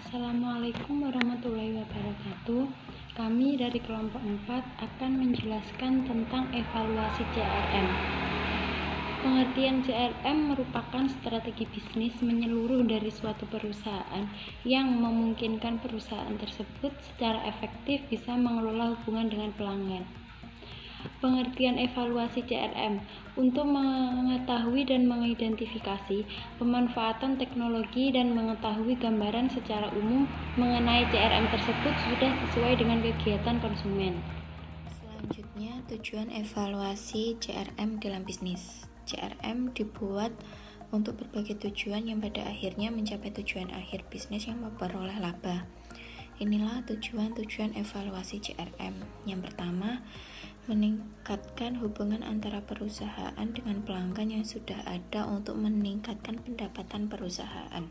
Assalamualaikum warahmatullahi wabarakatuh. Kami dari kelompok 4 akan menjelaskan tentang evaluasi CRM. Pengertian CRM merupakan strategi bisnis menyeluruh dari suatu perusahaan yang memungkinkan perusahaan tersebut secara efektif bisa mengelola hubungan dengan pelanggan. Pengertian evaluasi CRM untuk mengetahui dan mengidentifikasi pemanfaatan teknologi dan mengetahui gambaran secara umum mengenai CRM tersebut sudah sesuai dengan kegiatan konsumen. Selanjutnya, tujuan evaluasi CRM dalam bisnis. CRM dibuat untuk berbagai tujuan yang pada akhirnya mencapai tujuan akhir bisnis yang memperoleh laba. Inilah tujuan-tujuan evaluasi CRM. Yang pertama, meningkatkan hubungan antara perusahaan dengan pelanggan yang sudah ada untuk meningkatkan pendapatan perusahaan.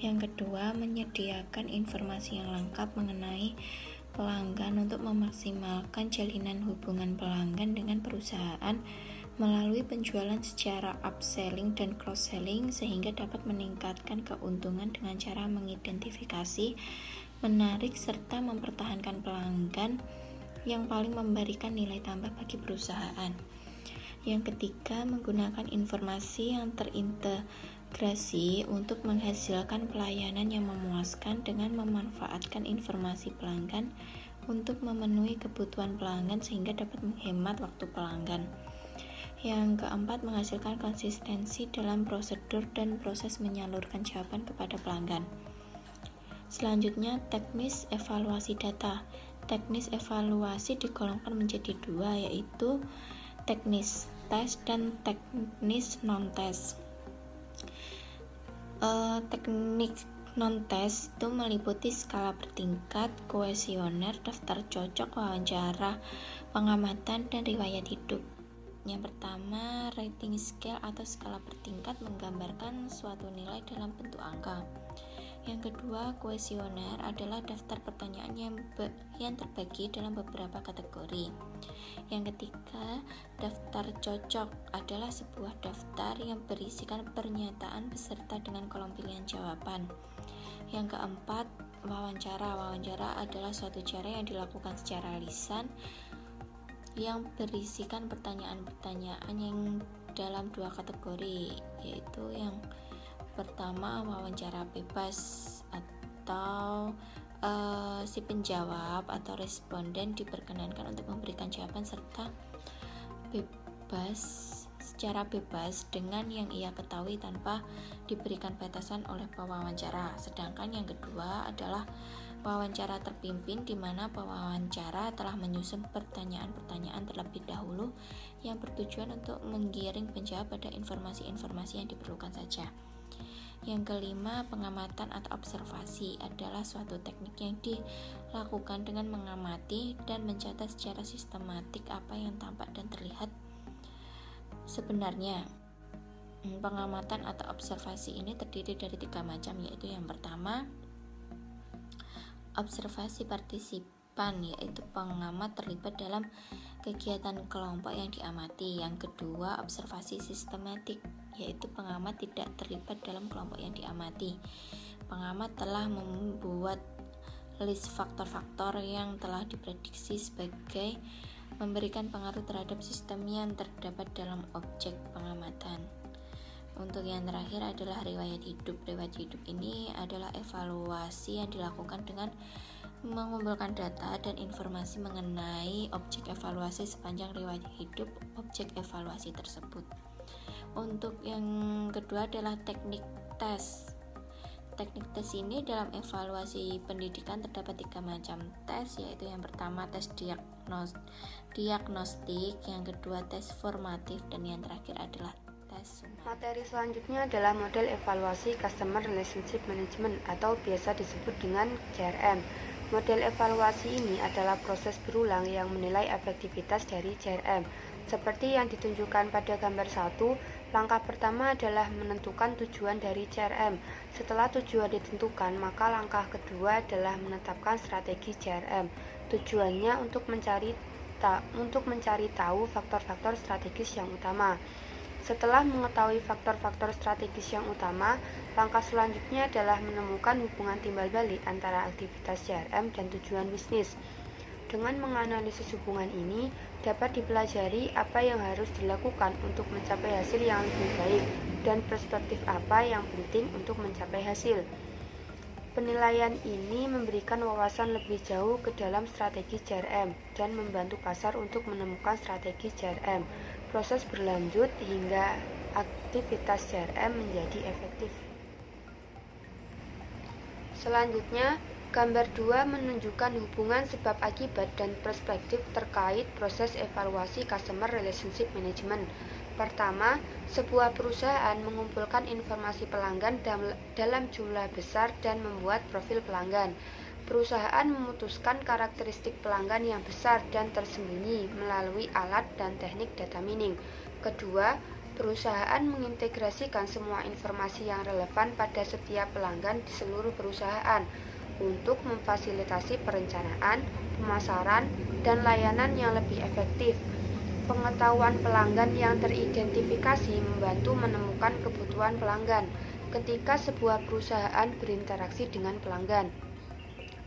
Yang kedua, menyediakan informasi yang lengkap mengenai pelanggan untuk memaksimalkan jalinan hubungan pelanggan dengan perusahaan melalui penjualan secara upselling dan cross-selling sehingga dapat meningkatkan keuntungan dengan cara mengidentifikasi, menarik serta mempertahankan pelanggan yang paling memberikan nilai tambah bagi perusahaan. Yang ketiga, menggunakan informasi yang terintegrasi untuk menghasilkan pelayanan yang memuaskan dengan memanfaatkan informasi pelanggan untuk memenuhi kebutuhan pelanggan sehingga dapat menghemat waktu pelanggan. Yang keempat, menghasilkan konsistensi dalam prosedur dan proses menyalurkan jawaban kepada pelanggan. Selanjutnya, teknis evaluasi data. Teknis evaluasi digolongkan menjadi dua, yaitu teknis tes dan teknis non-tes. Teknik non-tes itu meliputi skala bertingkat, kuesioner, daftar cocok, wawancara, pengamatan, dan riwayat hidup. Yang pertama, rating scale atau skala bertingkat menggambarkan suatu nilai dalam bentuk angka. Yang kedua, kuesioner adalah daftar pertanyaan yang terbagi dalam beberapa kategori. Yang ketiga, daftar cocok adalah sebuah daftar yang berisikan pernyataan beserta dengan kolom pilihan jawaban. Yang keempat, wawancara. Wawancara adalah suatu cara yang dilakukan secara lisan yang berisikan pertanyaan-pertanyaan yang dalam dua kategori, yaitu yang pertama, wawancara bebas atau si penjawab atau responden diperkenankan untuk memberikan jawaban secara bebas dengan yang ia ketahui tanpa diberikan batasan oleh pewawancara. Sedangkan yang kedua adalah wawancara terpimpin, di mana pewawancara telah menyusun pertanyaan-pertanyaan terlebih dahulu yang bertujuan untuk menggiring penjawab pada informasi-informasi yang diperlukan saja. Yang kelima, pengamatan atau observasi adalah suatu teknik yang dilakukan dengan mengamati dan mencatat secara sistematik apa yang tampak dan terlihat sebenarnya. Pengamatan atau observasi ini terdiri dari 3 macam, yaitu yang pertama, observasi partisipan, yaitu pengamat terlibat dalam kegiatan kelompok yang diamati. Yang kedua, observasi sistematik, yaitu pengamat tidak terlibat dalam kelompok yang diamati. Pengamat telah membuat list faktor-faktor yang telah diprediksi sebagai memberikan pengaruh terhadap sistem yang terdapat dalam objek pengamatan. Untuk yang terakhir adalah riwayat hidup. Riwayat hidup ini adalah evaluasi yang dilakukan dengan mengumpulkan data dan informasi mengenai objek evaluasi sepanjang riwayat hidup objek evaluasi tersebut. Untuk yang kedua adalah teknik tes. Teknik tes ini dalam evaluasi pendidikan terdapat 3 macam tes, yaitu yang pertama tes diagnostik, yang kedua tes formatif, dan yang terakhir adalah tes sumatif. Materi selanjutnya adalah model evaluasi Customer Relationship Management atau biasa disebut dengan CRM. Model evaluasi ini adalah proses berulang yang menilai efektivitas dari CRM. Seperti yang ditunjukkan pada gambar 1, langkah pertama adalah menentukan tujuan dari CRM. Setelah tujuan ditentukan, maka langkah kedua adalah menetapkan strategi CRM. Tujuannya untuk mencari tahu faktor-faktor strategis yang utama. Setelah mengetahui faktor-faktor strategis yang utama, langkah selanjutnya adalah menemukan hubungan timbal balik antara aktivitas CRM dan tujuan bisnis. Dengan menganalisis hubungan ini, dapat dipelajari apa yang harus dilakukan untuk mencapai hasil yang lebih baik dan perspektif apa yang penting untuk mencapai hasil. Penilaian ini memberikan wawasan lebih jauh ke dalam strategi CRM dan membantu pasar untuk menemukan strategi CRM. Proses berlanjut hingga aktivitas CRM menjadi efektif. Selanjutnya, gambar 2 menunjukkan hubungan sebab akibat dan perspektif terkait proses evaluasi Customer Relationship Management. Pertama, sebuah perusahaan mengumpulkan informasi pelanggan dalam jumlah besar dan membuat profil pelanggan. Perusahaan memutuskan karakteristik pelanggan yang besar dan tersembunyi melalui alat dan teknik data mining. Kedua, perusahaan mengintegrasikan semua informasi yang relevan pada setiap pelanggan di seluruh perusahaan untuk memfasilitasi perencanaan, pemasaran, dan layanan yang lebih efektif. Pengetahuan pelanggan yang teridentifikasi membantu menemukan kebutuhan pelanggan ketika sebuah perusahaan berinteraksi dengan pelanggan.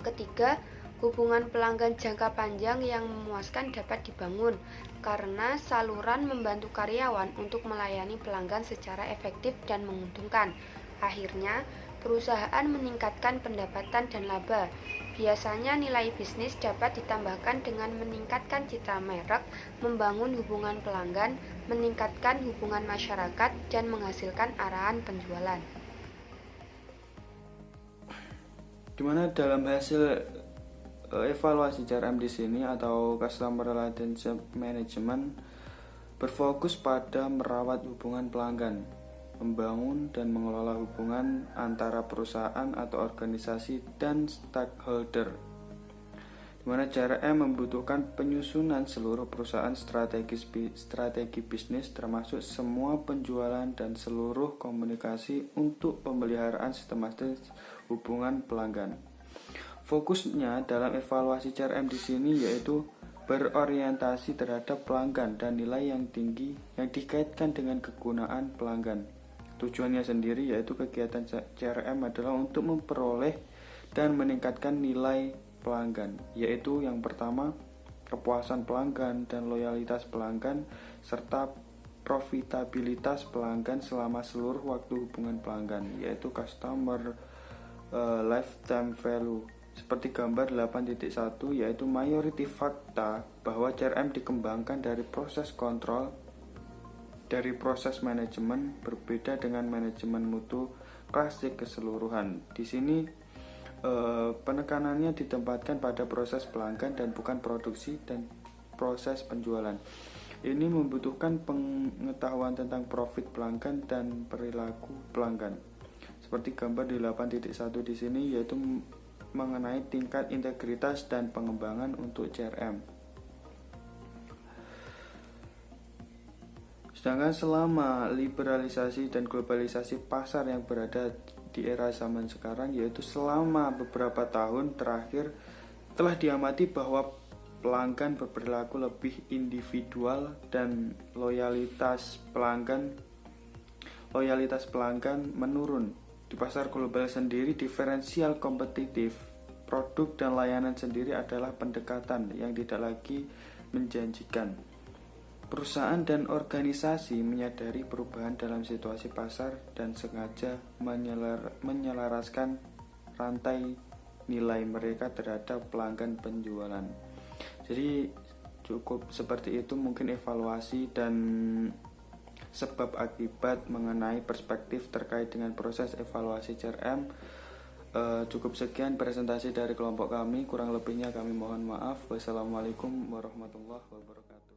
Ketiga, hubungan pelanggan jangka panjang yang memuaskan dapat dibangun karena saluran membantu karyawan untuk melayani pelanggan secara efektif dan menguntungkan. Akhirnya, perusahaan meningkatkan pendapatan dan laba. Biasanya nilai bisnis dapat ditambahkan dengan meningkatkan citra merek, membangun hubungan pelanggan, meningkatkan hubungan masyarakat, dan menghasilkan arahan penjualan. Dimana dalam hasil evaluasi CRM di sini atau Customer Relationship Management berfokus pada merawat hubungan pelanggan, membangun dan mengelola hubungan antara perusahaan atau organisasi dan stakeholder. Dimana CRM membutuhkan penyusunan seluruh perusahaan strategi bisnis termasuk semua penjualan dan seluruh komunikasi untuk pemeliharaan sistematis hubungan pelanggan. Fokusnya dalam evaluasi CRM di sini yaitu berorientasi terhadap pelanggan dan nilai yang tinggi yang dikaitkan dengan kegunaan pelanggan. Tujuannya sendiri yaitu kegiatan CRM adalah untuk memperoleh dan meningkatkan nilai pelanggan, yaitu yang pertama kepuasan pelanggan dan loyalitas pelanggan serta profitabilitas pelanggan selama seluruh waktu hubungan pelanggan, yaitu customer lifetime value. Seperti gambar 8.1 yaitu mayoriti fakta bahwa CRM dikembangkan dari proses kontrol dari proses manajemen berbeda dengan manajemen mutu klasik keseluruhan. Di sini penekanannya ditempatkan pada proses pelanggan dan bukan produksi dan proses penjualan. Ini membutuhkan pengetahuan tentang profit pelanggan dan perilaku pelanggan. Seperti gambar di 8.1 di sini yaitu mengenai tingkat integritas dan pengembangan untuk CRM. Sedangkan selama liberalisasi dan globalisasi pasar yang berada di era zaman sekarang, yaitu selama beberapa tahun terakhir telah diamati bahwa pelanggan berperilaku lebih individual dan loyalitas pelanggan menurun. Di pasar global sendiri, diferensial kompetitif produk dan layanan sendiri adalah pendekatan yang tidak lagi menjanjikan. Perusahaan dan organisasi menyadari perubahan dalam situasi pasar dan sengaja menyelaraskan rantai nilai mereka terhadap pelanggan penjualan. Jadi cukup seperti itu mungkin evaluasi dan sebab akibat mengenai perspektif terkait dengan proses evaluasi CRM. Cukup sekian presentasi dari kelompok kami, kurang lebihnya kami mohon maaf. Wassalamualaikum warahmatullahi wabarakatuh.